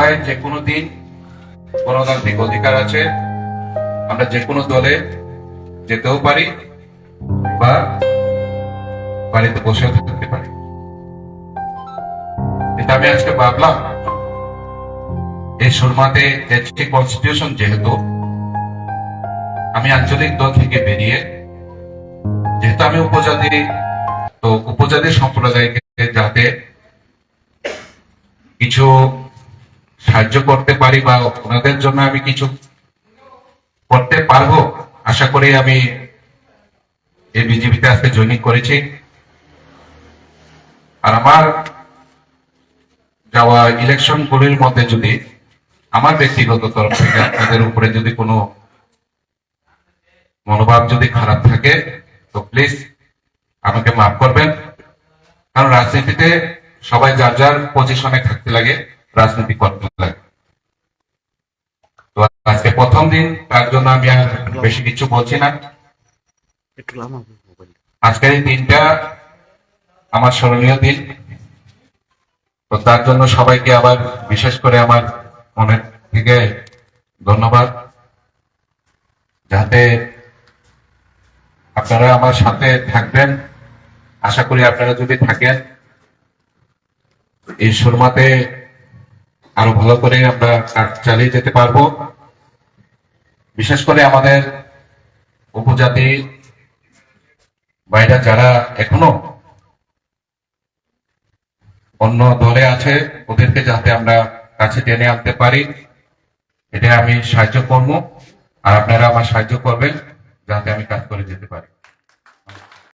সবাই যে কোনো দিন গণতান্ত্রিক অধিকার আছে, আমরা যে কোনো দলে যেতেও পারি বা বাড়িতে বসেও থাকতে পারি। এটা আমি আজকে ভাবলাম এই সুরমাতে এসটি কনস্টিটিউশন, যেহেতু আমি আঞ্চলিক দল থেকে বেরিয়ে, যেহেতু আমি উপজাতি, তো উপজাতি সম্প্রদায়কে যাতে কিছু সাহায্য করতে পারি বা ওনাদের জন্য আমি কিছু করতে পারবো, আশা করি আমি এই বিজেপিতে আজকে জয়েনিং করেছি। আর আমার যাওয়া ইলেকশন গুলির মধ্যে যদি আমার ব্যক্তিগত তরফ থেকে আপনাদের উপরে যদি কোনো মনোভাব যদি খারাপ থাকে, তো প্লিজ আমাকে মাফ করবেন। কারণ রাজনীতিতে সবাই যার যার পজিশনে থাকতে লাগে, রাজনীতি করতে লাগে। তো আজকে প্রথম দিন, তার জন্য আমি আর বেশি কিছু বলছি না। আজকের এই দিনটা আমার স্মরণীয় দিন, তো তার জন্য সবাইকে আবার বিশেষ করে আমার মনের থেকে ধন্যবাদ। যাতে আপনারা আমার সাথে থাকবেন, আশা করি আপনারা যদি থাকেন এই সুরমাতে আরো ভালো করে আমরা কাজ চালিয়ে যেতে পারবো। বিশেষ করে আমাদের উপজাতি ভাইরা যারা এখনো অন্য দলে আছে, ওদেরকে যাতে আমরা কাছে টেনে আনতে পারি, এটা আমি সাহায্য করবো। আর আপনারা আমার সাহায্য করবেন যাতে আমি কাজ করে যেতে পারি।